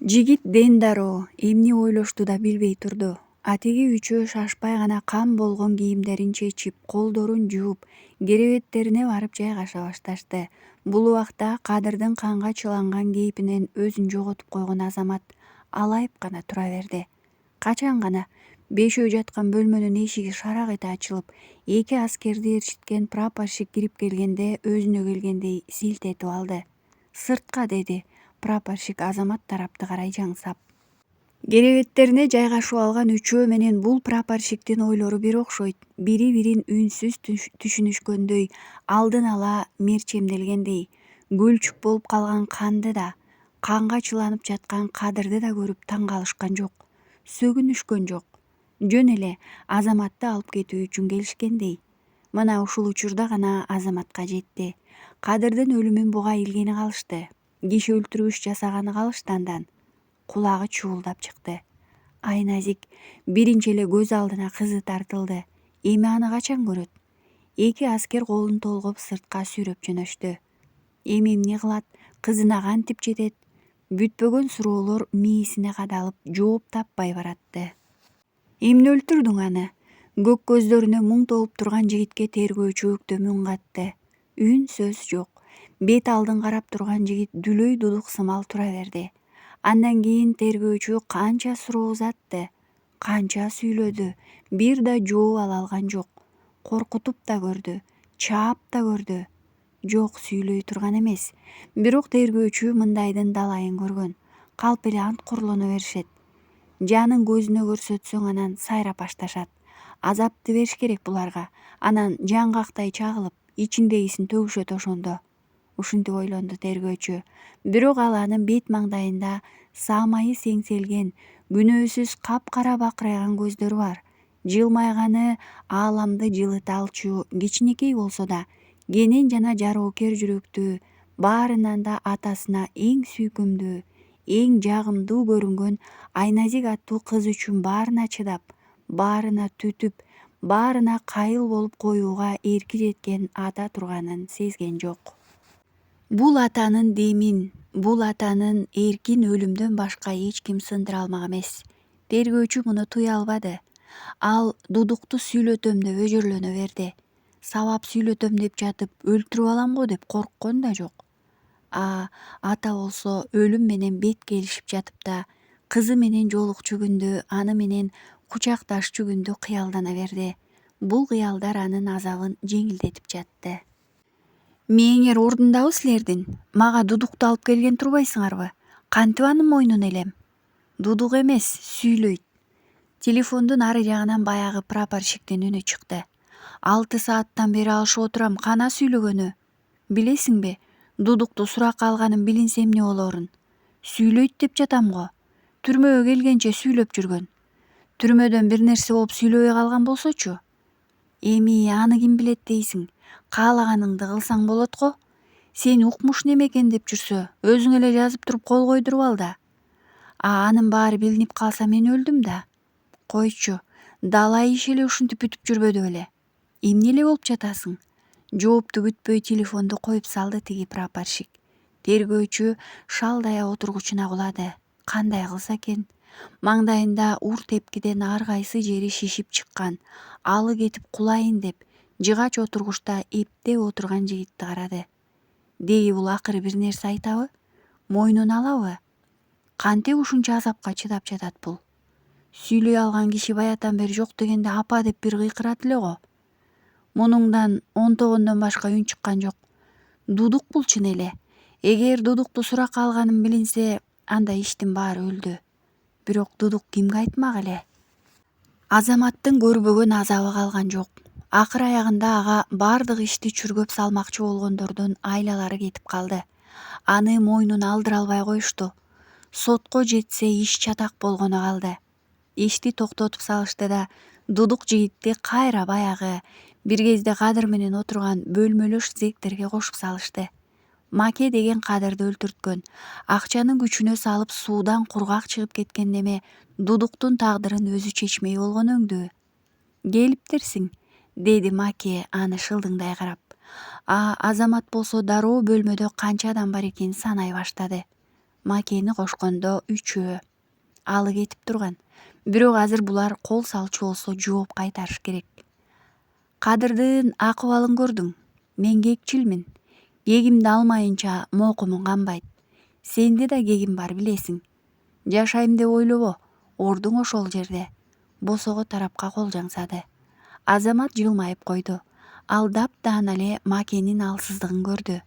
Жигит ден дароо, эмне ойлошту да билбей турду. Атиги үчөө шашпай гана кам болгон кийимдерин чечип, колдорун жууп, керебеттерине барып жайгаша башташты. Бул убакта Кадырдын канга чыланган кейпинен өзүн жоготуп койгон Азамат алайып гана тура берди. Качан гана бешөө жаткан бөлмөнүн эшиги шарак эте ачылып, эки аскерди ээрчиткен прапорщик кирип келгенде өзүнө келгендей силтетип алды. «Сыртка», деди прапорщик Азамат тарапты карай жаңсап. Керебеттерине жайгашып алган үчөө менен бул прапорщиктин ойлору бир окшойт. Бири-бирин үнсүз түшүнүшкөндөй, алдын ала мерчемделгендей. Көлчүк болуп калган канды да, канга чыланып жаткан Кадырды да көрүп таң калышкан жок. Сөгүнүшкөн жок. Жөн эле Азаматты алып кетүү үчүн келишкендей. Мына ушул учурда гана Азаматка жетти. Кадырдын өлүмүн буга илгени калышты. Киши өлтүрүш жасаганы калышты андан. Кулагы чуулдап чыкты. Айназик биринчи эле көз алдына кызы тартылды. Эми аны качан көрөт? Эки аскер колун толгоп сыртка сүйрөп жөнөштү. Эми эмне кылат? Кызына кантип жетет? Бүтпөгөн суроолор мээсине кадалып, жооп таппай баратты. Эмне өлтүрдүң аны? Көк көздөрүнө мұң толуп турган жигитке тергөөчү өктөмүн үн катты. Үн сөз жок. Бет алдын карап турган жигит дүлөй дудук сымал тура берди. Андан кийин тергөөчү канча суроо узатты, канча сүйлөдү, бир да жооп ала алган жок. Коркутуп да көрдү, чаап да көрдү. Жок, сүйлөй турган эмес. Бирок тергөөчү мындайдын далайын көргөн. Калп эле ант курлоно беришет. Жанын көзүнө көрсөтсөң анан сайрап башташат. Азапты бериш керек буларга. Анан жаңгактай чагылып, ичиндегисин төгүшөт ошондо. Ушинтип ойлонду тергөөчү. Бирок ал анын бет маңдайында саамайы сеңселген, күнөөсүз капкара бакырайган көздөрү бар. Жылмайганы ааламды жылыта алчу, кичинекей болсо да, кенен жана жароокер жүрөктүү, баарынан да атасына эң сүйкүмдүү, эң жагымдуу көрүнгөн Айназик аттуу кыз үчүн баарына чыдап, баарына түтүп, баарына кайыл болуп коюуга эрки жеткен ата турганын сезген жок. Бул атанын демин, бул атанын эркин өлүмдөн башка эч ким сындыра алмак эмес. Тергөөчү муну туя албады. Ал дудукту сүйлөтөм деп өжөрлөнө берди. Сабап сүйлөтөм деп жатып, өлтүрүп алам го деп корккон да жок. Ата болсо өлүм менен бет келишип жатып да, кызы менен жолукчу күндү, аны менен кучакташчу күндү кыялдана берди. Бул кыялдар анын азабын жеңилдетип жатты. Мээңер ордундабы силердин? Мага дудукту алып келген турбайсыңарбы? Кантип анын мойнуна элем? Дудук эмес, сүйлөйт. Телефондун ары жагынан баягы прапорщиктин үнү чыкты. 6 сааттан бери алышып отурам, кана сүйлөгөнү? Билесиңби, дудукту суракка алганын билинсе эмне болоорун? Сүйлөйт деп жатам го. Түрмөгө келгенче сүйлөп жүргөн. Түрмөдөн бир нерсе болуп сүйлөбөй калган болсочу? Эми аны ким билет дейсиң? Каалаганыңды кылсаң болот го. Сени укмуш неме экен деп жүрсө, өзүң эле жазып туруп кол койдуруп ал да. Анын баары билинип калса мен өлдүм да. Койчу, далай иш эле ушинтип бүтүп жүрбөдү беле? Эмне эле болуп жатасың? Жоопту күтпөй телефонду коюп салды тиги прапорщик. Тергөөчү шалдая отургучуна кулады. Кандай кылса экен? Маңдайында ур тепкиден ар кайсы жери шишип чыккан. Алы кетип кулайын деп, жыгач отургучта эптеп отурган жигитти карады. Деги бул акыры бир нерсе айтабы? Мойнуна алабы? Кантип ушунча азапка чыдап жатат бул? Сүйлөй алган киши баятан бери жок дегенде апа деп бир кыйкырат эле го. Мунуңдан онтогондон башка үн чыккан жок. Дудук бул чын эле. Эгер дудукту суракка алганын билинсе, анда иштин баары өлдү. Бирок дудук кимге айтмак эле? Азаматтын көрбөгөн азабы калган жок. Акыр аягында ага бардык ишти чүргөп салмакчы болгондордун айлалары кетип калды. Аны мойнуна алдыра албай коюшту. Сотко жетсе иш чатак болгону калды. Ишти токтотуп салышты да, дудук жигитти кайра баягы бир кезде Кадыр менен отурган бөлмөлөш зектерге кошуп салышты. Маке деген Кадырды өлтүрткөн. Акчанын күчүнө салып суудан кургак чыгып кеткен неме дудуктун тагдырын өзү чечмей болгон өңдү. Келиптерсиң, деди Маке аны шылдыңдай карап. Азамат болсо дароо бөлмөдө канча адам бар экенин санай баштады. Макени кошкондо үчөө. Алы кетип турган. Бирок азыр булар кол салчу болсо жооп кайтарыш керек. Кадырдын акыбалын көрдүң. Мен кекчилмин. Кегимди алмайынча мокумун канбайт. Сенде да кегим бар билесиң. Жашайм деп ойлобо. Ордуң ошол жерде. Босого тарапка кол жаңсады. Азамат жылмайып койду. Ал таптаан эле Макенин алсыздыгын көрдү.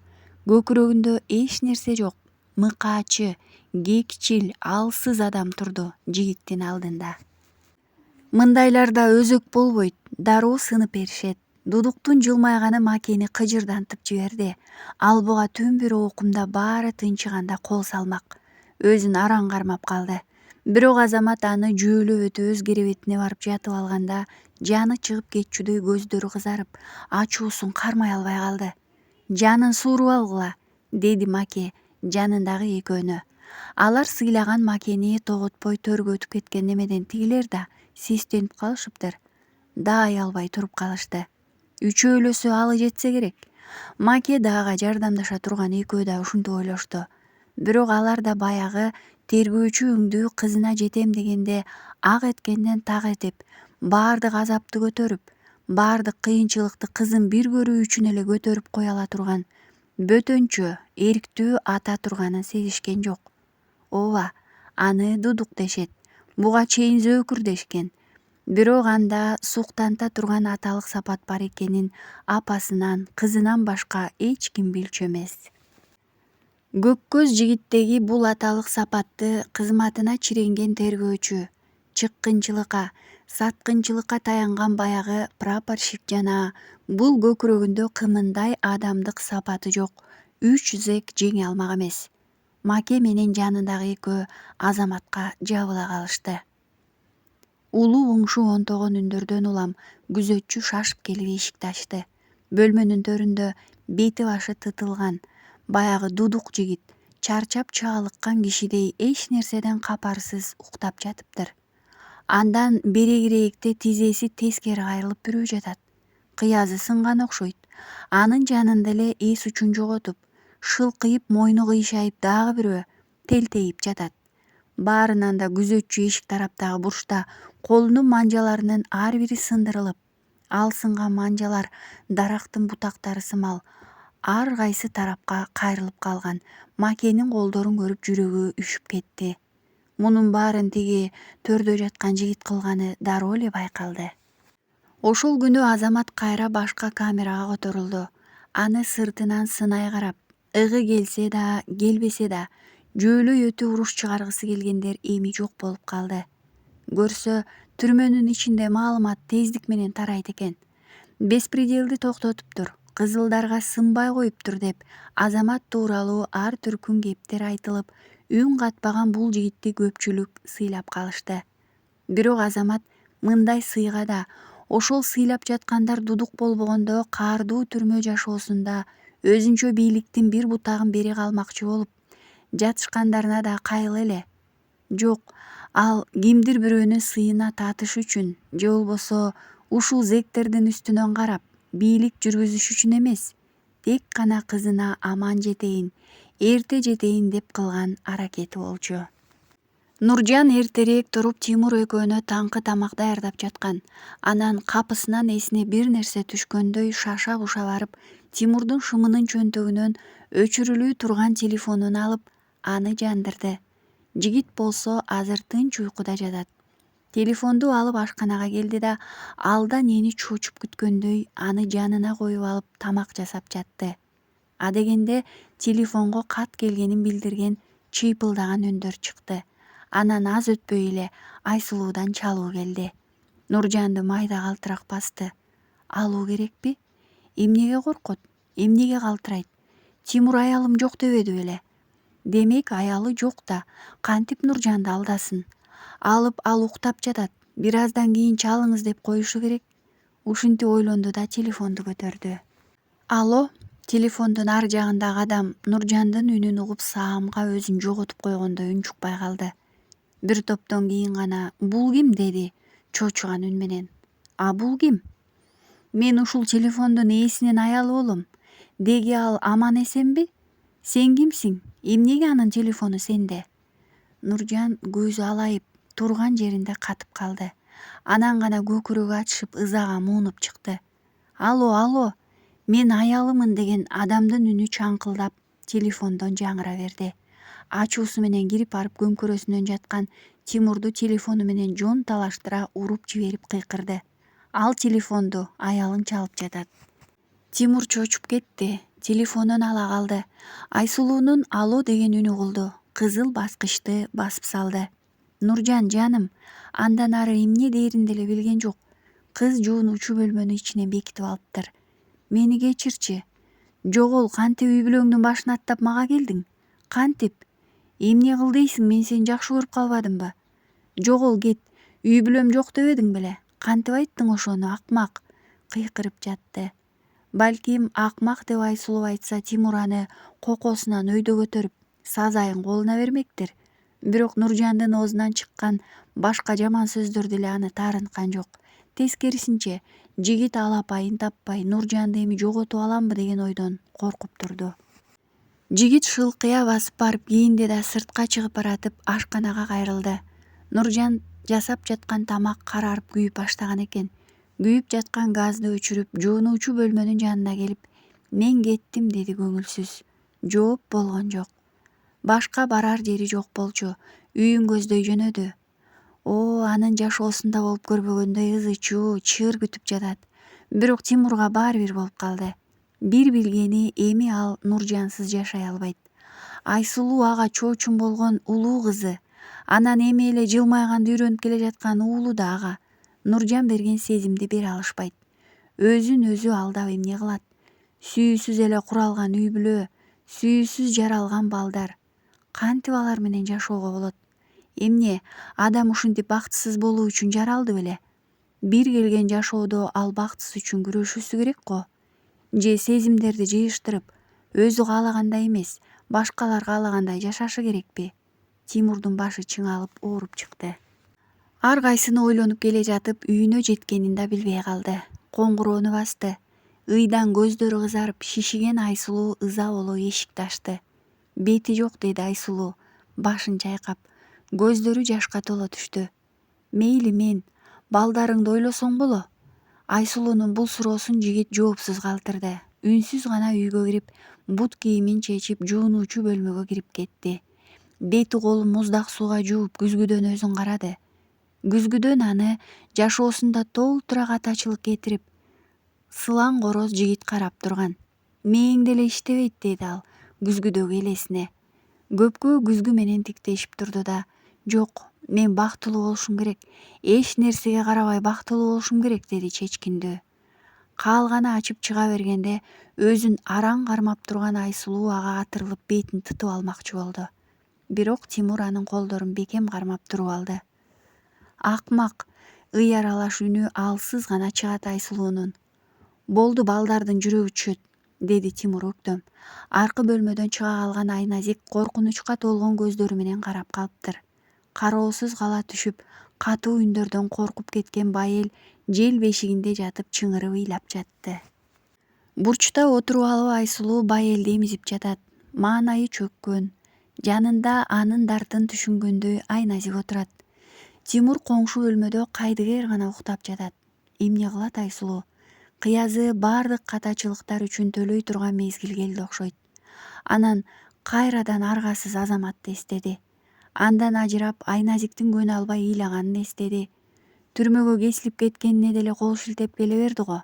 Көкүрөгүндө эч нерсе жок. Мыкаачы, кекчил, алсыз адам турду жигиттин алдында. Мындайларда өзөк болбойт, дароо сынып беришет. Дудуктун жылмайганы Макени кыжырдантып жиберди. Ал буга түн бир окумда баары тынчыганда кол салмак. Өзүн араң кармап калды. Бирок Азамат аны жөөлөп өтө өз керебетине барып жатып алганда жаны чыгып кетчүдөй көздөрү кызарып, ачуусун кармай албай калды. Жанын сууруп алгыла, деди Маке жанындагы экөөнө. Алар сыйлаган Макени тоготпой төргө өтүп кеткен немеден тигилер да сестенип калышыптыр. Даай албай туруп калышты. Үчөөлөсө алы жетсе керек. Маке даага жардамдаша турган экөө да ушинтип ойлошту. Бирок алар да баягы тергөөчү өңдүү кызына жетем дегенде ак эткенден так этип, баардык азапты көтөрүп, баардык кыйынчылыкты кызын бир көрүү үчүн эле көтөрүп кое ала турган бөтөнчө, эрктүү ата турганын сезишкен жок. Ооба, аны Дудук дешет. Буга чейин Зөөкүр дешкен. Бирок анда суктанта турган аталык сапат бар экенин апасынан, кызынан башка эч ким билчү эмес. Көк көз жигиттеги бул аталык сапатты кызматына чиренген тергөөчү, чыккынчылыкка, саткынчылыкка таянган баягы прапорщик жана бул көкүрөгүндө кымындай адамдык сапаты жок 3 зэк жеңе алмак эмес. Маке менен жанындагы экөө Азаматка жабыла калышты. Улуу уңшу онтогон үндөрдөн улам күзөтчү шашып келип эшикти ачты. Бөлмөнүн төрүндө бети башы тытылган баягы Дудук жигит чарчап чаалыккан кишидей эч нерседен капарсыз уктап жатыптыр. Андан берегирээкте тизеси тескери кайрылып бирөө жатат. Кыязы сынган окшойт. Анын жанында эле эс учун жоготуп, шылкыйып мойну кыйшайып дагы бирөө телтейип жатат. Баарынан да күзөтчү эшик тараптагы бурчта колунун манжаларынын ар бири сындырылып, ал сынган манжалар дарактын бутактары сымал ар кайсы тарапка кайрылып калган. Макенин колдорун көрүп жүрөгү үшүп кетти. Мунун баарын тиги төрдө жаткан жигит кылганы дароо эле байкалды. Ошол күнү Азамат кайра башка камерага которулду. Аны сыртынан сынай карап, ыгы келсе да, келбесе да, жөөлөй өтө уруш чыгаргысы келгендер эми жок болуп калды. Көрсө, түрмөнүн ичинде маалымат тездик менен тарайт экен. Беспределди токтотуптур, кызылдарга сынбай коюптур деп Азамат тууралуу ар түркүн кептер айтылып, үн катпаган бул жигитти көпчүлүк сыйлап калышты. Бирок Азамат мындай сыйга да, ошол сыйлап жаткандар Дудук болбогондо каардуу түрмө жашоосунда өзүнчө бийликтин бир бутагын бере калмакчы болуп жатышкандарына да кайгыла эле. Жок, ал кимдир бирөөнүн сыйына татыш үчүн же болбосо ушул зектердин үстүнөн карап бийлик жүргүзүш үчүн эмес, тек гана кызына аман жетейин, эрте жетейин деп кылган аракети болчу. Нуржан эртерээк туруп Тимур экөөнө таңкы тамак даярдап жаткан. Анан капысынан эсине бир нерсе түшкөндөй шаша буша барып, Тимурдун шымынын чөнтөгүнөн өчүрүлүү турган телефонун алып, аны жандырды. Жигит болсо азыр тынч уйкуда жатат. Телефонду алып ашканага келди да, алдан эни чочуп күткөндөй аны жанына коюп алып тамак жасап жатты. Адегенде телефонго кат келгенин билдирген чыйпылдаган үндөр чыкты. Анан аз өтпөй эле Айсулуудан чалуу келди. Нуржанды майда калтырак басты. Алуу керекпи? Эмнеге коркот? Эмнеге калтырайт? Тимур аялым жок дебеди беле? Демек аялы жок да, кантип Нуржанды алдасын? Алып ал уктап жатат. Бир аздан кийин чалыңыз деп коюшу керек. Ушинтип ойлонду да телефонду көтөрдү. Алло, телефондун ар жагындагы адам Нуржандын үнүн угуп саамга өзүн жоготуп койгондой үн чукпай калды. Бир топтон кийин гана "Бул ким?" деди чочуган үн менен. "А бул ким?" "Мен ушул телефондун ээсинин аялы болом. Деги ал аман эсенби? Сен кимсиң? Эмнеге анын телефону сенде? Нуржан көзү алайып турган жеринде катып калды. Анан гана көкүрөгү ачышып ызага муунуп чыкты. Алло, мен аялымын деген адамдын үнү чаңкылдап телефондон жаңыра берди. Ачуусу менен кирип барып көмкөрөсүнөн жаткан Тимурду телефону менен жон талаштыра уруп жиберип кыйкырды. Ал телефонду аялың чалып жатат. Тимур чочуп кетти. Телефонун ала калды. Айсулуунун алло деген үнү угулду. Кызыл баскычты басып салды. Нуржан жаным, андан ары эмне дээрин деле билген жок. Кыз жуунуучу бөлмөнү ичинен бекитип алыптыр. Мени кечирчи. Жогол, кантип үй бүлөңдүн башын аттап мага келдиң? Кантип? Эмне кыл дейсиң, мен сени жакшы көрүп калбадымбы? Жогол кет, үй бүлөм жок дебедиң беле? Кантип айттың ошону, акмак? Кыйкырып жатты. Балким акмак деп Айсулуу айтса, Тимур аны кокосунан өйдө көтөрүп сазайын колуна бермектир. Бирок Нуржандын оозунан чыккан башка жаман сөздөр деле аны таарынткан жок. Тескерисинче, жигит алапайын таппай Нуржанды эми жоготуп аламбы деген ойдон коркуп турду. Жигит шылкыя басып барып кийинди да сыртка чыгып баратып ашканага кайрылды. Нуржан жасап жаткан тамак карарып күйүп баштаган экен. Күйүп жаткан газды өчүрүп, жуунуучу бөлмөнүн жанына келип, мен кеттим деди көңүлсүз. Жооп болгон жок. Башка барар жери жок болчу. Үйүн көздөй жөнөдү. Анын жашоосунда болуп көрбөгөндөй ызы-чуу, чыр күтүп жатат. Бирок Тимурга баары бир болуп калды. Бир билгени, эми ал Нуржансыз жашай албайт. Айсулуу ага чоочун болгон улуу кызы. Анан эми эле жылмайганды үйрөнүп келе жаткан уулу да ага. Нуржан берген сезимди бере алышпайт. Өзүн өзү алдап эмне кылат? Сүйүүсүз эле куралган үй бүлө, сүйүүсүз жаралган балдар. Кантип алар менен жашоого болот? Эмне, адам ушинтип бактысыз болуу үчүн жаралды беле? Бир келген жашоодо ал бактысы үчүн күрөшүүсү керек го. Же сезимдерди жыйыштырып, өзү каалагандай эмес, башкалар каалагандай жашашы керекпи? Тимурдун башы чыңалып ооруп чыкты. Ар кайсыны ойлонуп келе жатып үйүнө жеткенин да билбей калды. Коңгуроону басты. Ыйдан көздөрү кызарып, шишиген Айсулуу ыза боло эшикти ачты. Бети жок деди Айсулуу, башын чайкап. Көздөрү жашка толо түштү. Мейли мен, балдарыңды ойлосоң боло. Айсулуунун бул суроосун жигит жоопсуз калтырды. Үнсүз гана үйгө кирип, бут кийимин чечип, жуунуучу бөлмөгө кирип кетти. Бети колун муздак сууга жууп, күзгүдөн өзүн карады. Күзгүдөн аны жашоосунда толтура катачылык кетирип, сылаң короз жигит карап турган. Мээң деле иштебейт деди ал күзгүдөгү элесине. Көпкө күзгү менен тиктешип турду да, жок, мен бактылуу болушум керек, эч нерсеге карабай бактылуу болушум керек деди чечкиндүү. Каалганы ачып чыга бергенде өзүн араң кармап турган Айсулуу ага атырылып бетин тытып алмакчы болду. Бирок Тимур анын колдорун бекем кармап туруп алды. Акмак, ый аралаш үнү алсыз гана чыгат Айсулуунун. Болду, балдардын жүрөгү түшөт, деди Тимур өктөм. Аркы бөлмөдөн чыга калган Айназик коркунучка толгон көздөрү менен карап калыптыр. Кароосуз кала түшүп, катуу үндөрдөн коркуп кеткен байел жел бешигинде жатып чыңырып ыйлап жатты. Бурчта отуруп алып Айсулуу байелди эмизип жатат. Маанайы чөккөн. Жанында анын дартын түшүнгөндөй Айназик отурат. Тимур коңшу бөлмөдө кайдыгер гана уктап жатат. Эмне кылат Айсулуу? Кыязы бардык катачылыктар үчүн төлөй турган мезгил келди окшойт. Анан кайрадан аргасыз Азаматты эстеди. Андан ажырап Айназиктин көнө албай ыйлаганын эстеди. Түрмөгө кесилип кеткенине деле кол шилтеп келе берди го.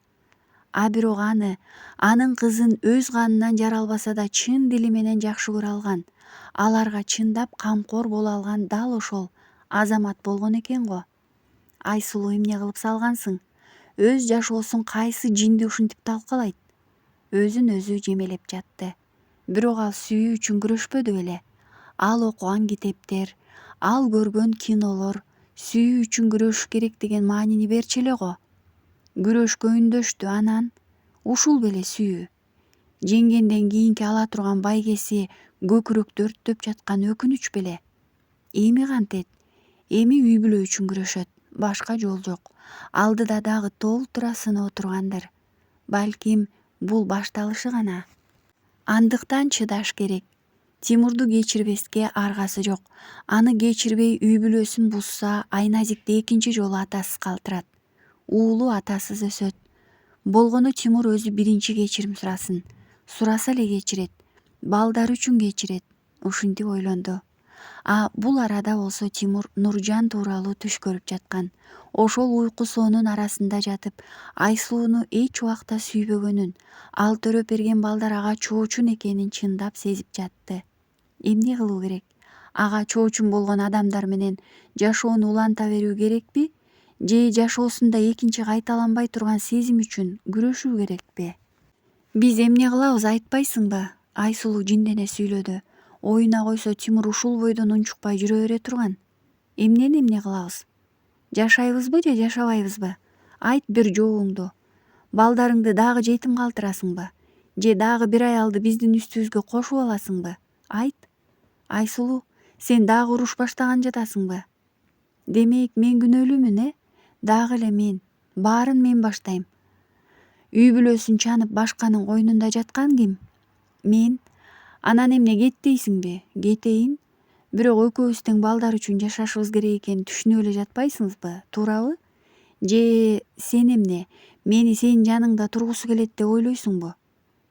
Бирок анын кызын өз канынан жаралбаса да чын дили менен жакшы көрө алган, аларга чындап камкор боло алган дал ошол Азамат болгон экен го. Айсулуу, эмне кылып салгансың? Өз жашоосун кайсы жинди ушинтип талкалайт? Өзүн өзү жемелеп жатты. Бирок ал сүйүү үчүн күрөшпөдү беле? Ал окуган китептер, ал көргөн кинолор сүйүү үчүн күрөшүш керек деген маанини берчү эле го. Күрөшкө үндөштү, анан ушул беле сүйүү. Жеңгенден кийинки ала турган байгеси көкүрөктү өрттөп жаткан өкүнүч беле? Эми кантет? Эми үй бүлө үчүн күрөшөт. Башка жол жок. Алдыда дагы толтура сыноо тургандыр. Балким бул башталышы гана. Андыктан чыдаш керек. Тимурду кечирбеске аргасы жок. Аны кечирбей үй бүлөсүн бузса, Айназикти экинчи жолу атасыз калтырат. Уулу атасыз өсөт. Болгону Тимур өзү биринчи кечирим сурасын. Сураса эле кечирет. Балдары үчүн кечирет. Ушинтип ойлонду. Бул арада болсо Тимур Нуржан тууралуу түш көрүп жаткан. Ошол уйку соонун арасында жатып, Айсулууну эч убакта сүйбөгөнүн, ал төрөп берген балдар ага чоочун экенин чындап сезип жатты. Эмне кылуу керек? Ага чоочун болгон адамдар менен жашоону уланта берүү керекпи? Же жашоосунда экинчи кайталанбай турган сезим үчүн күрөшүү керекпи? Биз эмне кылабыз айтпайсыңбы? Айсулуу жиндене сүйлөдү. Оюна койсо Тимур ушул бойдон унчукпай жүрө бере турган. Эмне кылабыз? Жашайбызбы же жашабайбызбы? Айт бир жообуңду. Балдарыңды дагы жетим калтырасыңбы? Же дагы бир аялды биздин үстүбүзгө кошуп аласыңбы? Айт. Айсулуу, сен дагы уруш баштаган жатасыңбы? Демек мен күнөөлүүмүн, Дагы эле мен. Баарын мен баштайм. Үй бүлөсүн чанып башканын койнунда жаткан ким? Мен. Анан эмне кет дейсиңби? Кетейин. Бирок экөөбүз тең балдар үчүн жашашыбыз керек экенин түшүнүп эле жатпайсыңызбы, туурабы? Же сен эмне, мени сенин жаныңда тургусу келет деп ойлойсуңбу?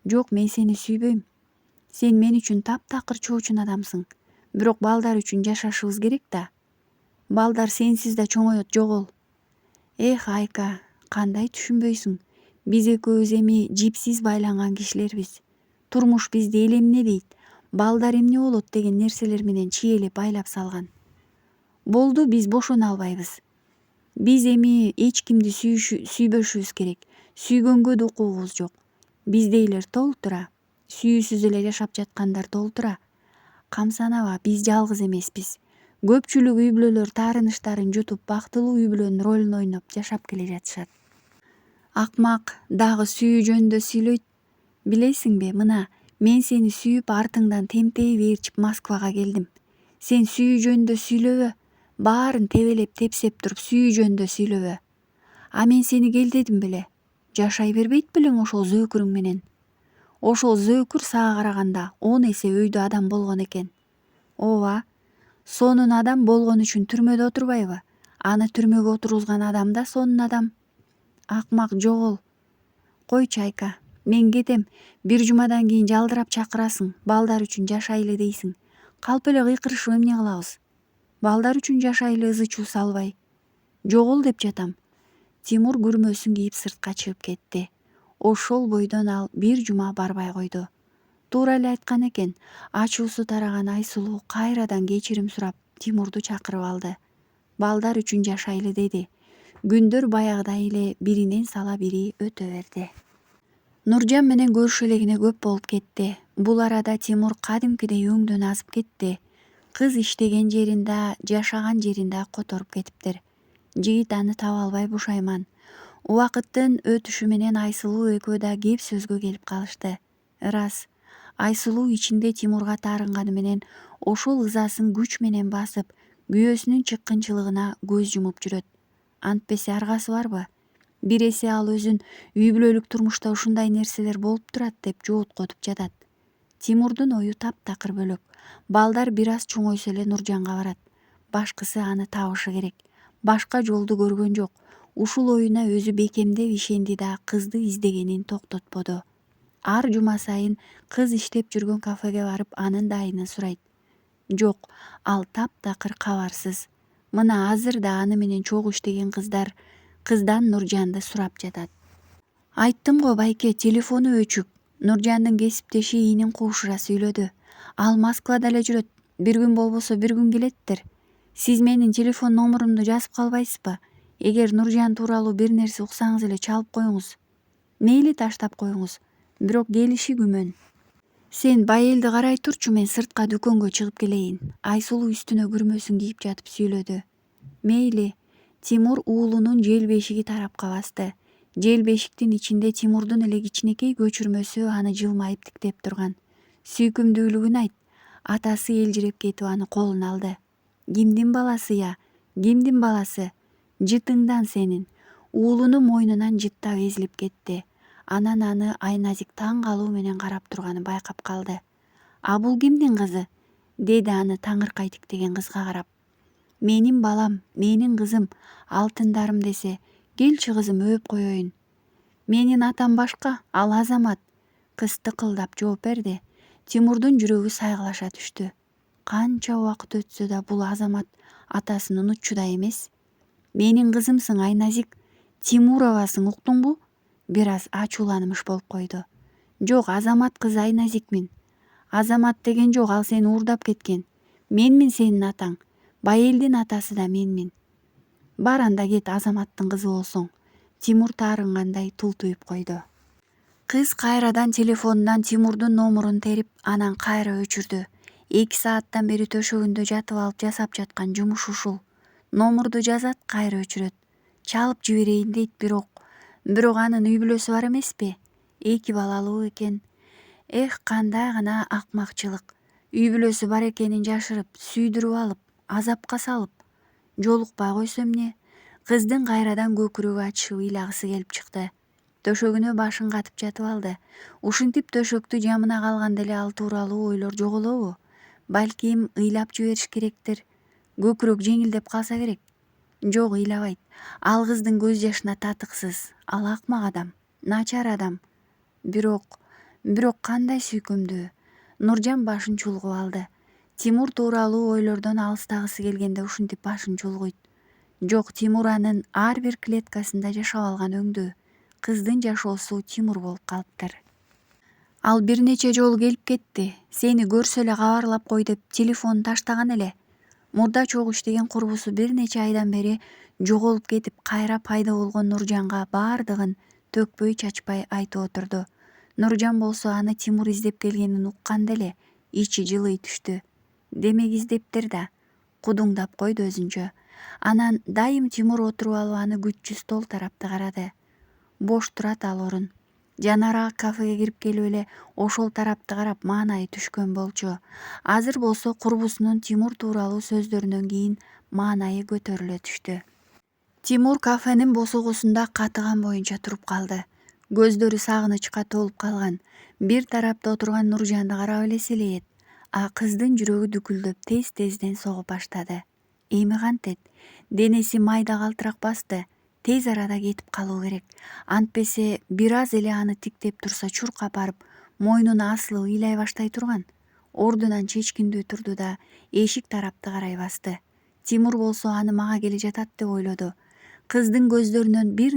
Жок, мен сени сүйбөйм. Сен мен үчүн таптакыр чоочун адамсың. Бирок балдар үчүн жашашыбыз керек да. Балдар сенсиз да чоңоет, жогол. Эх, Айка, кандай түшүнбөйсүң? Биз экөөбүз эми жипсиз байланган кишилербиз. Турмуш бизди эл эмне дейт, балдар эмне болот деген нерселер менен чиелеп байлап салган. Болду, биз бошоно албайбыз. Биз эми эч кимди сүйбөшүбүз керек. Сүйгөнгө да укугубуз жок. Биздейлер толтура. Сүйүүсүз эле жашап жаткандар толтура. Камсанаба, биз жалгыз эмеспиз. Көпчүлүк үй бүлөлөр таарыныштарын жутуп, бактылуу үй бүлөнүн ролун ойноп жашап келе жатышат. Акмак дагы сүйүү жөнүндө сүйлөйт. Билесиңби, мына мен сени сүйүп артыңдан темтейип ээрчип Москвага келдим. Сен сүйүү жөнүндө сүйлөбө. Баарын тебелеп тепсеп туруп сүйүү жөнүндө сүйлөбө. Мен сени кел дедим беле. Жашай бербейт белең ошол зөөкүрүң менен. Ошол зөөкүр сага караганда 10 эсе өйдө адам болгон экен. Ооба, сонун адам болгон үчүн түрмөдө отурбайбы? Аны түрмөгө отургузган адам да сонун адам. Акмак, жогол. Койчу, Айка, мен кетем. Бир жумадан кийин жалдырап чакырасың, балдар үчүн жашайлы дейсиң. Калп эле кыйкырышып эмне кылабыз? Балдар үчүн жашайлы ызы чуу салбай. Жогол деп жатам. Тимур күрмөсүн кийип сыртка чыгып кетти. Ошол бойдон ал бир жума барбай койду. Туура эле айткан экен. Ачуусу тараган Айсулуу кайрадан кечирим сурап Тимурду чакырып алды. Балдар үчүн жашайлы деди. Күндөр баягыдай эле биринен сала бири өтө берди. Нуржан менен көрүшө элегине көп болуп кетти. Бул арада Тимур кадимкидей өңдөн азып кетти. Кыз иштеген жеринде, жашаган жеринде которуп кетиптир. Жигит аны таба албай бушайман. Убакыттын өтүшү менен Айсулуу экөө да кеп сөзгө келип калышты. Ырас, Айсулуу ичинде Тимурга таарынганы менен ошол ызасын күч менен басып, күйөөсүнүн чыккынчылыгына көз жумуп жүрөт. Антпесе аргасы барбы? Бир эсе ал өзүн үй бүлөлүк турмушта ушундай нерселер болуп турат деп жооткотуп жатат. Тимурдун ою таптакыр бөлөк. Балдар бир аз чоңойсо эле Нуржанга барат. Башкысы аны табышы керек. Башка жолду көргөн жок. Ушул оюна өзү бекемдеп ишенди да кызды издегенин токтотподу. Ар жума сайын кыз иштеп жүргөн кафеге барып анын дайынын сурайт. Жок, ал таптакыр кабарсыз. Мына азыр да аны менен чогуу иштеген кыздан Нуржанды сурап жатат. Айттым го, байке, телефону өчүк. Нуржандын кесиптеши ийнин куушура сүйлөдү. Ал Москвада эле жүрөт. Бир күн болбосо бир күн келеттир. Сиз менин телефон номурумду жазып калбайсызбы? Эгер Нуржан тууралуу бир нерсе уксаңыз эле чалып коюңуз. Мейли таштап коюңуз. Бирок келиши күмөн. Сен байелди карай турчу, мен сыртка дүкөнгө чыгып келейин. Айсулуу үстүнө күрмөсүн кийип жатып сүйлөдү. Мейли. Тимур уулунун жел бешиги тарапка басты. Жел бешиктин ичинде Тимурдун эле кичинекей көчүрмөсү аны жылмайып тиктеп турган. Сүйкүмдүүлүгүн айт. Атасы элжиреп кетип аны колуна алды. Кимдин баласы я? Кимдин баласы? Жытыңдан сенин. Уулуну мойнунан жыттап эзилип кетти. Анан аны Айназик таң калуу менен карап турганын байкап калды. А бул кимдин кызы? Деди аны таңыркай тиктеген кызга карап. Менин балам, менин кызым, алтындарым десе, келчи кызым өөп коеюн. Менин атам башка, ал Азамат. Кыз тыкылдап жооп берди. Тимурдун жүрөгү сайгылаша түштү. Канча убакыт өтсө да бул Азамат атасын унутчу да эмес. Менин кызымсың Айназик, Тимуровасың, уктуңбу? Бир аз ачууланмыш болуп койду. Жок, Азамат кызы Айназикмин. Азамат деген жок, ал сени уурдап кеткен. Менмин сенин атаң. Байелдин атасы да менмин. Бар анда кет, Азаматтын кызы болсоң. Тимур таарынгандай тултуюп койду. Кыз кайрадан телефонунан Тимурдун номурун терип, анан кайра өчүрдү. 2 сааттан бери төшөгүндө жатып алып жасап жаткан жумуш ушул. Номурду жазат, кайра өчүрөт. Чалып жиберейин дейт, бирок анын үй бүлөсү бар эмеспи? 2 балалуу экен. Эх, кандай гана акмакчылык. Үй бүлөсү бар экенин жашырып, сүйдүрүп алып, азапка салып. Жолукпай койсо эмне? Кыздын кайрадан көкүрөгү ачышып ыйлагысы келип чыкты. Төшөгүнө башын катып жатып алды. Ушинтип төшөктү жамына калганда эле ал тууралуу ойлор жоголобу? Балким ыйлап жибериш керектир. Көкүрөк жеңилдеп калса керек. Жок, ыйлабайт. Ал кыздын көз жашына татыксыз. Ал акмак адам, начар адам. Бирок кандай сүйкүмдүү. Нуржан башын чулгуп алды. Тимур тууралуу ойлордон алыстагысы келгенде ушинтип башын чулгуйт. Жок, Тимур анын ар бир клеткасында жашап алган өңдүү. Кыздын жашоосу Тимур болуп калыптыр. Ал бир нече жолу келип кетти. Сени көрсө эле кабарлап кой деп телефонун таштаган эле. Мурда чогуу иштеген курбусу бир нече айдан бери жоголуп кетип, кайра пайда болгон Нуржанга баардыгын төкпөй чачпай айтып отурду. Нуржан болсо аны Тимур издеп келгенин укканда эле ичи жылый түштү. Демек издептир да. Кудуңдап койду өзүнчө. Анан дайым Тимур отуруп алып аны күтчү стол тарапты карады. Бош турат ал орун. Жанарага кафеге кирип келип эле ошол тарапты карап маанайы түшкөн болчу. Азыр болсо курбусунун Тимур тууралуу сөздөрүнөн кийин маанайы көтөрүлө түштү. Тимур кафенин босогосунда катыган боюнча туруп калды. Көздөрү сагынычка толуп калган. Бир тарапта отурган Нуржанды карап эле силейет. А кыздын жүрөгү дүкүлдөп тез-тезден согуп баштады. Эми кантет? Денеси майда калтырак басты. Тез арада кетип калуу керек. Антпесе бир аз эле аны тиктеп турса чуркап барып, мойнуна асылып ыйлай баштай турган. Ордунан чечкиндүү турду да эшик тарапты карай басты. Тимур болсо аны мага келе жатат деп ойлоду. Кыздын көздөрүнөн бир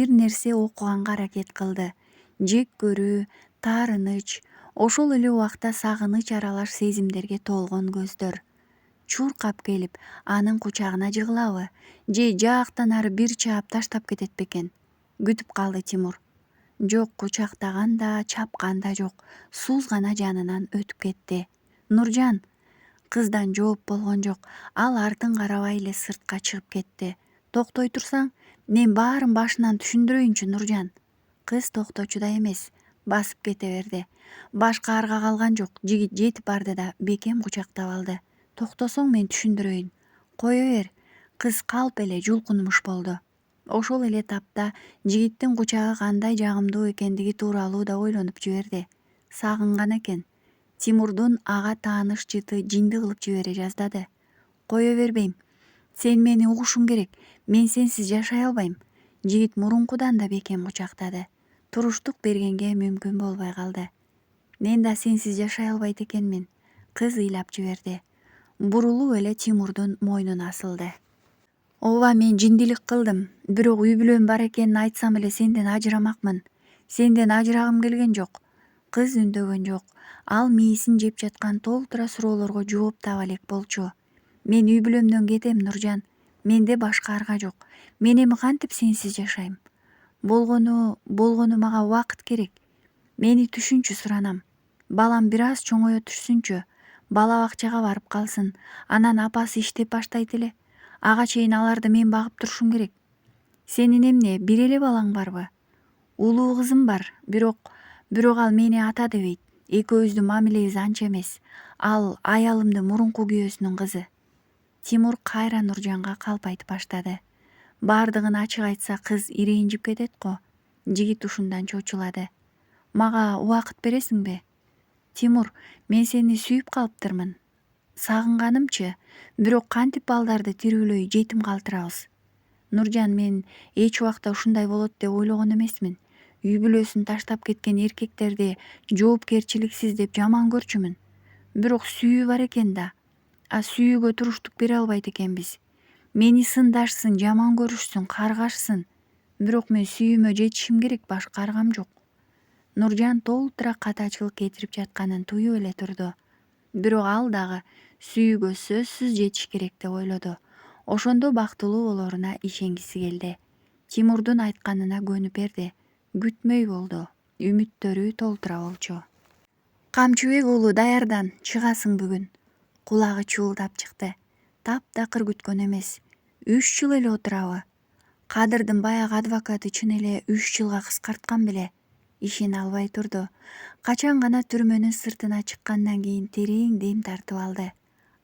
нерсе окуганга аракет кылды. Жек көрүү, таарыныч, ошол эле убакта сагыныч аралаш сезимдерге толгон көздөр. Чуркап келип, анын кучагына жыгылабы, же жаактан ары бир чаап таштап кетет бекен? Күтүп калды Тимур. Жок, кучактаган да, чапкан да жок. Сууз гана жанынан өтүп кетти. Нуржан! Кыздан жооп болгон жок. Ал артын карабай эле сыртка чыгып кетти. Токтой турсаң, мен баарын башынан түшүндүрөйүнчү, Нуржан. Кыз токточу да эмес, басып кете берди. Башка арга калган жок. Жигит жетип барды да бекем кучактап алды. Токтосоң мен түшүндүрөйүн. Кое бер. Кыз калп эле жулкунмуш болду. Ошол эле тапта жигиттин кучагы кандай жагымдуу экендиги тууралуу да ойлонуп жиберди. Сагынган экен. Тимурдун ага тааныш жыты жинди кылып жибере жаздады. Кое бербейм. Сен мени угушуң керек. Мен сенсиз жашай албайм. Жигит мурункудан да бекем кучактады. Туруштук бергенге мүмкүн болбой калды. Мен да сенсиз жашай албайт экенмин. Кыз ыйлап жиберди. Бурулуп эле Тимурдун мойнуна асылды. Ооба, мен жиндилик кылдым. Бирок үй бүлөм бар экенин айтсам эле сенден ажырамакмын. Сенден ажырагым келген жок. Кыз үндөгөн жок. Ал мээсин жеп жаткан толтура суроолорго жооп таба элек болчу. Мен үй бүлөмдөн кетем, Нуржан. Менде башка арга жок. Мен эми кантип сенсиз жашайм? Болгону мага убакыт керек. Мени түшүнчү, суранам. Балам бир аз чоңое түшсүнчү. Бала бакчага барып калсын. Анан апасы иштеп баштайт эле. Ага чейин аларды мен багып турушум керек. Сенин эмне, бир эле балаң барбы? Улуу кызым бар, бирок ал мени ата дебейт. Экөөбүздүн мамилебиз анча эмес. Ал аялымдын мурунку күйөөсүнүн кызы. Тимур кайра Нуржанга калп айтып баштады. Баардыгын ачык айтса кыз ирэнжип кетет го. Жигит ушундан чочулады. Мага убакыт бересиңби? Тимур, мен сени сүйүп калыптырмын. Сагынганымчы, бирок кантип балдарды тирүүлөй жетим калтырабыз? Нуржан, мен эч убакта ушундай болот деп ойлогон эмесмин. Үй бүлөсүн таштап кеткен эркектерди жоопкерчиликсиз деп жаман көрчүмүн. Бирок сүйүү бар экен да. А сүйүүгө туруштук бере албайт экенбиз. Мени сындашсын, жаман көрүшсүн, каргашсын. Бирок мен сүйүүмө жетишим керек, башка аргам жок. Нуржан толтура катачылык кетирип жатканын туюп эле турду. Бирок ал дагы сүйүүгө сөзсүз жетиш керек деп ойлоду. Ошондо бактылуу болоруна ишенгиси келди. Тимурдун айтканына көнүп берди. Күтмөй болду. Үмүттөрү толтура болчу. Камчыбек уулу, даярдан, чыгасың бүгүн. Кулагы чуулдап чыкты. Таптакыр күткөн эмес. 3 жыл эле отурабы? Кадырдын баягы адвокаты чын эле 3 жылга кыскарткан беле? Ишене албай турду. Качан гана түрмөнүн сыртына чыккандан кийин терең дем тартып алды.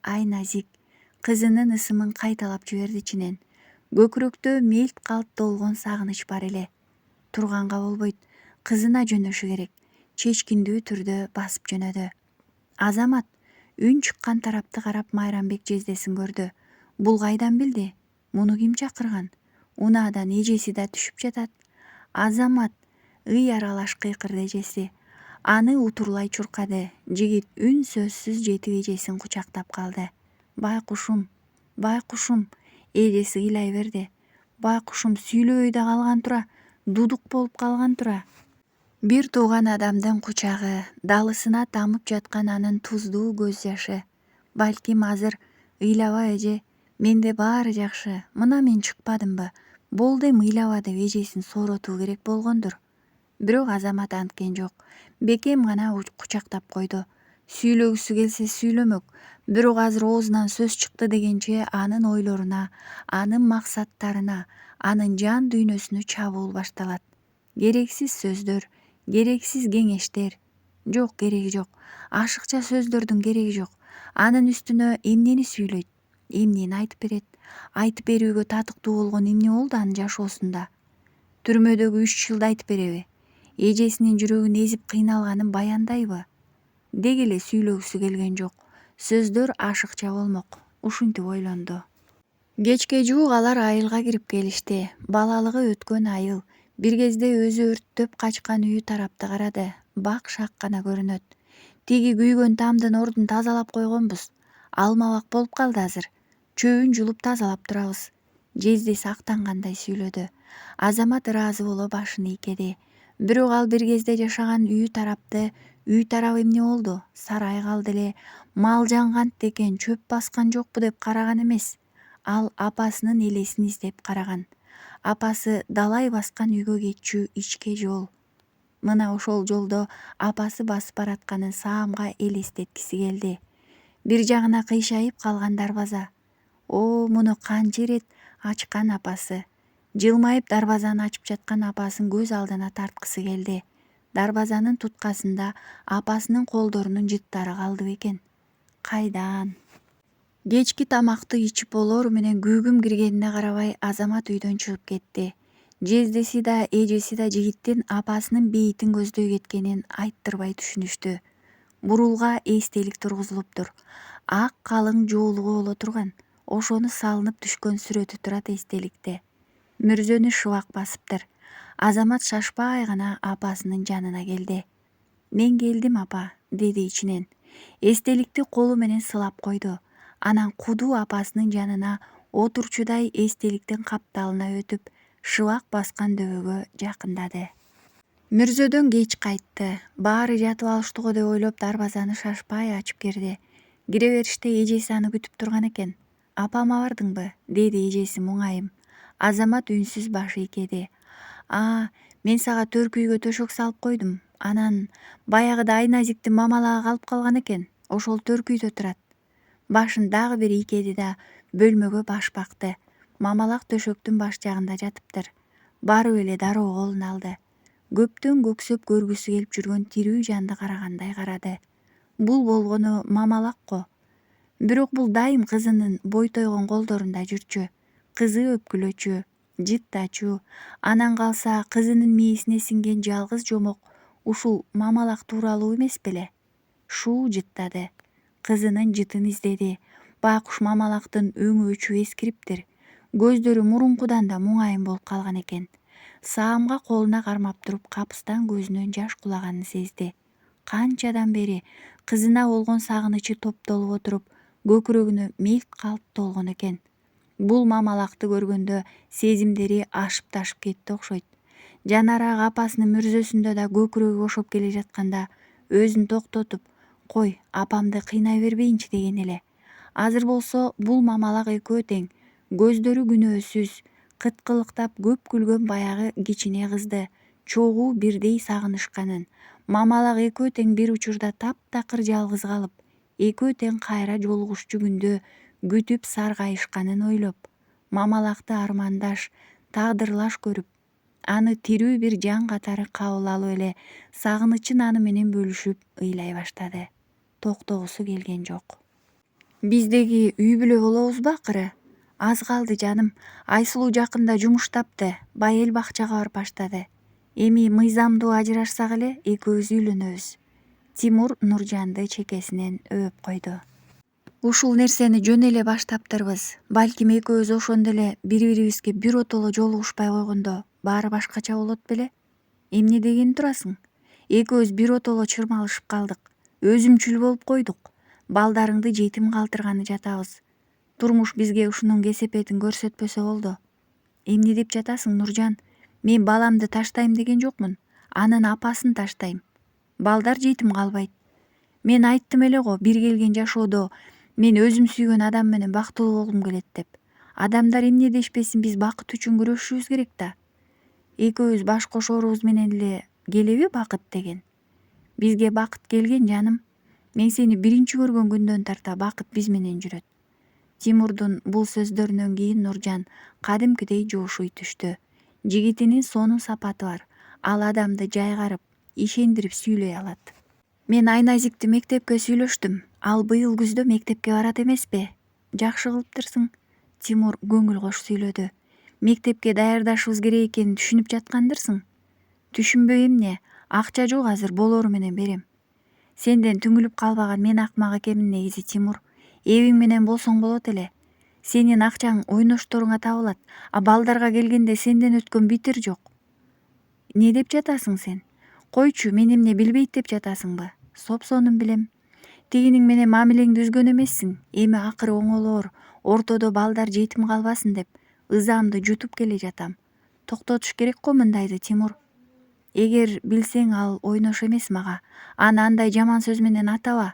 Айназик кызынын ысымын кайталап жиберди ичинен. Көкүрөктө мелт калт долгон сагыныч бар эле. Турганга болбойт, кызына жөнөшү керек. Чечкиндүү түрдө басып жөнөдү. Азамат үн чыккан тарапты карап Майрамбек жездесин көрдү. Бул кайдан билди? Муну ким чакырган? Унаадан эжеси да түшүп жатат. Азамат ый аралаш кыйкырды эжеси. Аны утурлай чуркады. Жигит үн сөзсүз жетип эжесин кучактап калды. Байкушум, байкушум, эжеси ыйлай берди. Байкушум сүйлөбөй да калган тура, дудук болуп калган тура. Бир тууган адамдын кучагы, далысына тамып жаткан анын туздуу көз жашы. Балким азыр ыйлаба эже, менде баары жакшы, мына мен чыкпадымбы, болду эми ыйлаба деп эжесин сооротуу керек болгондур. Бирок Азамат анткен жок. Бекем гана кучактап койду. Сүйлөгүсү келсе сүйлөмөк. Бирок азыр оозунан сөз чыкты дегенче анын ойлоруна, анын максаттарына, анын жан дүйнөсүнө чабуул башталат. Керексиз сөздөр, керексиз кеңештер. Жок, кереги жок. Ашыкча сөздөрдүн кереги жок. Анын үстүнө эмнени сүйлөйт, эмнени айтып берет. Айтып берүүгө татыктуу болгон эмне болду анын жашоосунда? Түрмөдөгү 3 жылды айтып береби? Эжесинин жүрөгүн эзип кыйналганын баяндайбы? Деги эле сүйлөгүсү келген жок. Сөздөр ашыкча болмок. Ушинтип ойлонду. Кечке жуук алар айылга кирип келишти. Балалыгы өткөн айыл. Бир кезде өзү өрттөп качкан үйү тарапты карады. Бак-шак гана көрүнөт. Тиги күйгөн тамдын ордун тазалап койгонбуз. Алмабак болуп калды азыр. Чөбүн жулуп тазалап турабыз. Жездеси актангандай сүйлөдү. Азамат ыраазы боло башын ийкеди. Бирок ал бир кезде жашаган үй тарапты, үй тарабы эмне болду? Сарай калды эле, мал жангантты экен, чөп баскан жокпу деп караган эмес. Ал апасынын элесин издеп караган. Апасы далай баскан үйгө кетчү ичке жол. Мына ошол жолдо апасы басып баратканын саамга элестеткиси келди. Бир жагына кыйшайып калган дарбаза. О, муну канча ирет ачкан апасы. Жылмайып дарбазаны ачып жаткан апасын көз алдына тарткысы келди. Дарбазанын туткасында апасынын колдорунун жыттары калды бекен. Кайдан? Кечки тамакты ичип болоору менен күйгүм киргенине карабай Азамат үйдөн чыгып кетти. Жездеси да эжеси да жигиттин апасынын бейитин көздөй кеткенин айттырбай түшүнүштү. Бурулга эстелик тургузулуптур. Ак калың жоолугу боло турган. Ошону салынып түшкөн сүрөтү турат эстеликте. Мүрзөнү шыбак басыптыр. Азамат шашпай гана апасынын жанына келди. Мен келдим, апа, деди ичинен. Эстеликти колу менен сылап койду. Анан кудуу апасынын жанына отурчудай эстеликтин капталына өтүп, шыбак баскан дөбөгө жакындады. Мүрзөдөн кеч кайтты. Баары жатып алышты го деп ойлоп дарбазаны шашпай ачып кирди. Кире бериште эжеси аны күтүп турган экен. Апама бардыңбы? Деди эжеси муңайым. Азамат үнсүз баш ийкеди. Мен сага төркүйгө төшөк салып койдум. Анан баягыда Айназиктин мамалага калып калган экен. Ошол төркүйдө турат. Башын дагы бир ийкеди да бөлмөгө баш бакты. Мамалак төшөктүн баш жагында жатыптыр. Барып эле дароо колуна алды. Көптөн көксөп көргүсү келип жүргөн тирүү жанды карагандай карады. Бул болгону мамалак го. Бирок бул дайым кызынын бойтойгон колдорунда жүрчү. Кызы өпкүлөчү, жыттачу. Анан калса кызынын мээсине сиңген жалгыз жомок ушул мамалак тууралуу эмес беле? шуу жыттады. Кызынын жытын издеди. Байкуш мамалактын өңү өчү эскириптир. Көздөрү мурункудан да муңайым болуп калган экен. Саамга колуна кармап туруп капыстан көзүнөн жаш кулаганын сезди. Канчадан бери кызына болгон сагынычы топтолуп отуруп, көкүрөгүнө милт калп толгон экен. Бул мамалакты көргөндө сезимдери ашып ташып кетти окшойт. Жанара апасынын мүрзөсүндө да көкүрөгү бошоп келе жатканда өзүн токтотуп, кой, апамды кыйнай бербейинчи деген эле. Азыр болсо бул мамалак экөө тең, көздөрү күнөөсүз, кыткылыктап көп күлгөн баягы кичине кызды чогуу бирдей сагынышканын, мамалак экөө тең бир учурда таптакыр жалгыз калып, экөө тең кайра жолугушчу күндө күтүп саргайышканын ойлоп, мамалакты армандаш, тагдырлаш көрүп, аны тирүү бир жан катары кабыл алып эле сагынычын аны менен бөлүшүп ыйлай баштады. Токтогусу келген жок. Биздеги үй бүлө болобузбу акыры? Аз калды жаным. Айсулуу жакында жумуштапты. Бай эл бакчага барып баштады. Эми мыйзамдуу ажырашсак эле экөөбүз үйлөнөбүз. Тимур Нуржанды чекесинен өөп койду. Ушул нерсени жөн эле баштаптырбыз. Балким экөөбүз ошондо эле бири-бирибизге биротоло жолугушпай койгондо баары башкача болот беле? Эмне деген турасың? Экөөбүз биротоло чырмалышып калдык. Өзүмчүл болуп койдук. Балдарыңды жетим калтырганы жатабыз. Турмуш бизге ушунун кесепетин көрсөтпөсө болду. Эмне деп жатасың, Нуржан? Мен баламды таштайм деген жокмун. Анын апасын таштайм. Балдар жетим калбайт. Мен айттым эле го, бир келген жашоодо мен өзүм сүйгөн адам менен бактылуу болгум келет деп. Адамдар эмне дешпесин, биз бакыт үчүн күрөшүшүбүз керек да. Экөөбүз баш кошорубуз менен эле келеби бакыт деген? Бизге бакыт келген, жаным. Мен сени биринчи көргөн күндөн тарта бакыт биз менен жүрөт. Тимурдун бул сөздөрүнөн кийин Нуржан кадимкидей жоошуй түштү. Жигитинин сонун сапаты бар. Ал адамды жайгарып, ишендирип сүйлөй алат. Мен Айназикти мектепке сүйлөштүм. Ал быйыл күздө мектепке барат эмеспи? Жакшы кылыптырсың. Тимур көңүл кош сүйлөдү. Мектепке даярдашыбыз керек экенин түшүнүп жаткандырсың. Түшүнбөй эмне? Акча жок азыр, болору менен берем. Сенден түңүлүп калбаган мен акмак экенмин негизи, Тимур. Эбиң менен болсоң болот эле. Сенин акчаң ойношторуңа табылат, а балдарга келгенде сенден өткөн битир жок. Не деп жатасың сен? Койчу, мен эмне билбейт деп жатасыңбы? Сопсонун билем. Тигиниң менен мамилеңди үзгөн эмессиң. Эми акыры оңолоор, ортодо балдар жетим калбасын деп ызамды жутуп келе жатам. Токтотуш керек го мындайды, Тимур. Эгер билсең, ал ойнош эмес мага. Аны андай жаман сөз менен атаба.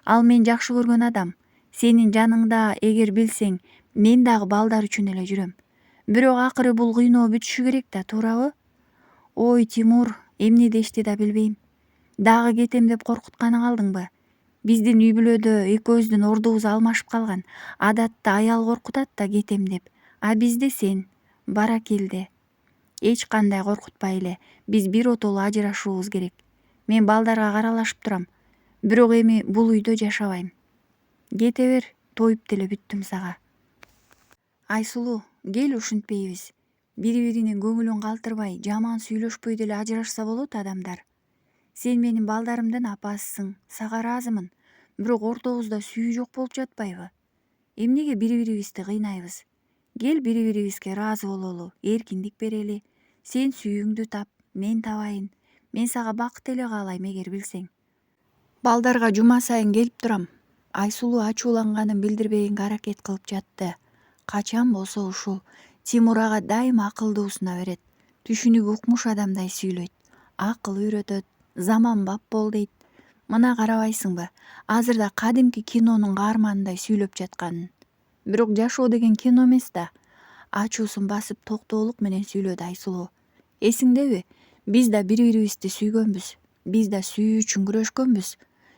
Ал мен жакшы көргөн адам. Сенин жаныңда, эгер билсең, мен дагы балдар үчүн эле жүрөм. Бирок акыры бул кыйноо бүтүшү керек да, туурабы? Ой, Тимур, эмне дешти да билбейм. Дагы кетем деп коркутканы калдыңбы? Биздин үй бүлөдө экөөбүздүн ордубуз алмашып калган. Адатта аял коркутат да кетем деп. А бизде сен. Баракелде. Эч кандай коркутпай эле. Биз биротоло ажырашуубуз керек. Мен балдарга каралашып турам. Бирок эми бул үйдө жашабайм. Кете бер, тоюп деле бүттүм сага. Айсулуу, кел ушинтпейбиз. Бири-биринин көңүлүн калтырбай, жаман сүйлөшпөй деле ажырашса болот адамдар. Сен менин балдарымдын апасысың, сага ыраазымын. Бирок ортобузда сүйүү жок болуп жатпайбы? Эмнеге бири-бирибизди кыйнайбыз? Кел бири-бирибизге ыраазы бололу, эркиндик берели. Сен сүйүүңдү тап, мен табайын. Мен сага бакыт эле каалайм, эгер билсең. Балдарга жума сайын келип турам. Айсулуу ачууланганын билдирбегенге аракет кылып жатты. Качан болсо ушул. Тимур ага дайыма акылдуусуна берет. Түшүнүп укмуш адамдай сүйлөйт. Акыл үйрөтөт, заманбап бол дейт. Мына карабайсыңбы, азыр да кадимки кинонун каарманындай сүйлөп жатканын. Бирок жашоо деген кино эмес да. Ачуусун басып токтоолук менен сүйлөдү Айсулуу. Эсиңдеби? Биз да бири-бирибизди сүйгөнбүз. Биз да сүйүү үчүн күрөшкөнбүз.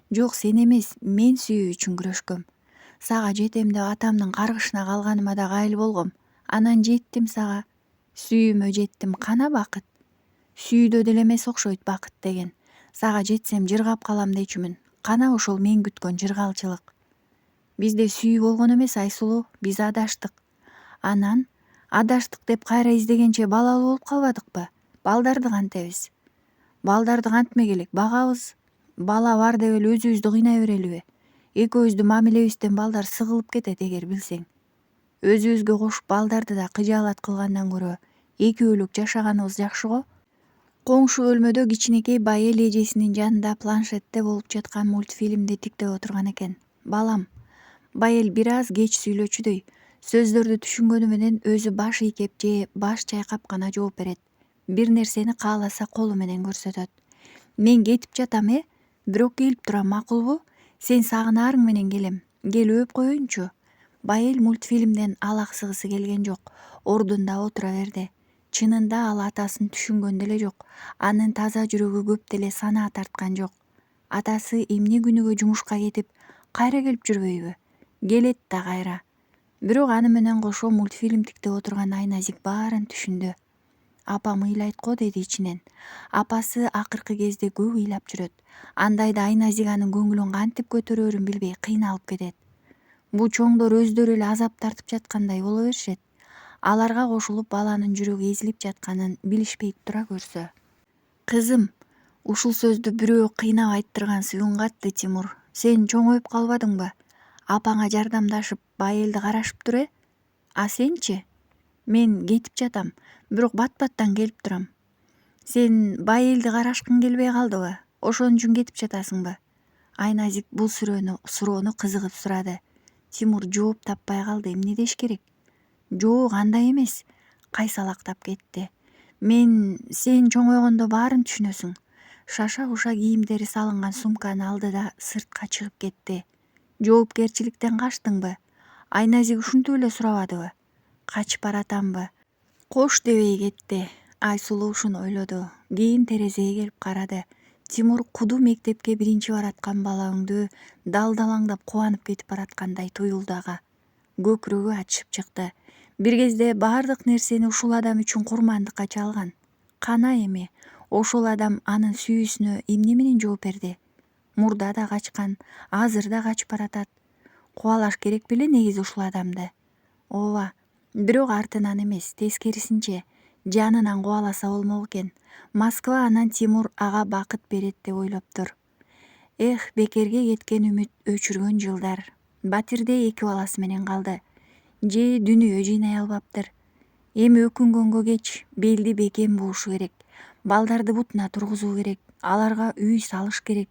Жок, сен эмес, мен сүйүү үчүн күрөшкөм. Сага жетем деп атамдын каргышына калганыма да кайыл болгом. Анан жеттим сага. Сүйүүмө жеттим, кана бакыт. Сүйүүдө деле эмес окшойт бакыт деген. Сага жетсем жыргап калам дечүмүн. Кана ошол мен күткөн жыргалчылык. Бизде сүйүү болгон эмес, Айсулуу, биз адаштык. Анан адаштык деп кайра издегенче балалуу болуп калбадыкпы? Балдарды кантебиз? Балдарды кантмек элек, багабыз. Бала бар деп эле өзүбүздү кыйнай берелиби? Экөөбүздүн мамилебизден балдар сыгылып кетет эгер билсең. Өзүбүзгө кошуп балдарды да кыжаалат кылгандан көрө экөөлүк жашаганыбыз жакшы го. Коңшу бөлмөдө кичинекей Байел эжесинин жанында планшетте болуп жаткан мультфильмди тиктеп отурган экен. Балам, Байел бир аз кеч сүйлөчүдөй, сөздөрдү түшүнгөнү менен өзү баш ийкеп же баш чайкап гана жооп берет. Бир нерсени кааласа колу менен көрсөтөт. Мен кетип жатам, бирок келип турам, макулбу? Сен сагынаарың менен келем. Кел өөп коеюнчу. Байел мультфильмден алаксыгысы келген жок, ордунда отура берди. Чынында ал атасын түшүнгөн деле жок. Анын таза жүрөгү көп деле санаа тарткан жок. Атасы эмне күнүгө жумушка кетип, кайра келип жүрбөйбү? Келет да кайра. Бирок аны менен кошо мультфильм тиктеп отурган Айназик баарын түшүндү. Апам ыйлайт го, деди ичинен. Апасы акыркы кезде көп ыйлап жүрөт. Андайда Айназик анын көңүлүн кантип көтөрөөрүн билбей кыйналып кетет. Бу чоңдор өздөрү эле азап тартып жаткандай боло беришет. Аларга кошулуп баланын жүрөгү эзилип жатканын билишпей тура көрсө. Кызым, ушул сөздү бирөө кыйнап айттырган сүйүң катты, Тимур. Сен чоңоюп калбадыңбы? Апаңа жардамдашып Байелди карашып тур, А сенчи? Мен кетип жатам, бирок бат-баттан келип турам. Сен Байелди карашкың келбей калдыбы? Ошон үчүн кетип жатасыңбы? Айназик бул суроону кызыгып сурады. Тимур жооп таппай калды. Эмне деш керек? Жок, андай эмес. Кайсалактап кетти. Сен чоңойгондо баарын түшүнөсүң. Шаша-буша кийимдери салынган сумканы алды да сыртка чыгып кетти. Жоопкерчиликтен качтыңбы? Айназик ушинтип эле сурабадыбы? Качып баратамбы? Кош дебей кетти. Айсулуу ушуну ойлоду. Кийин терезеге келип карады. Тимур куду мектепке биринчи бараткан бала өңдүү далдалаңдап кубанып кетип бараткандай туюлду ага. Көкүрөгү ачышып чыкты. Бир кезде баардык нерсени ушул адам үчүн курмандыкка чалган. Кана эми, ошол адам анын сүйүүсүнө эмне менен жооп берди? Мурда да качкан, азыр да качып баратат. Кубалаш керек беле негизи ушул адамды? Ооба, бирок артынан эмес, тескерисинче, жанынан кубаласа болмок экен. Москва анан Тимур ага бакыт берет деп ойлоптур. Бекерге кеткен үмүт, өчүргөн жылдар. Батирде 2 баласы менен калды. Же дүнүйө жыйнай албаптыр. Эми өкүнгөнгө кеч, белди бекем буушу керек. Балдарды бутуна тургузуу керек. Аларга үй салыш керек.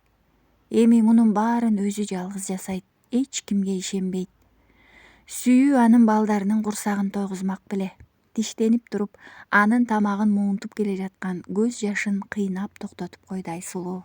Эми мунун баарын өзү жалгыз жасайт. Эч кимге ишенбейт. Сүйүү анын балдарынын курсагын тойгузмак беле. Тиштенип туруп, анын тамагын муунтуп келе жаткан көз жашын кыйнап токтотуп койду Айсулуу.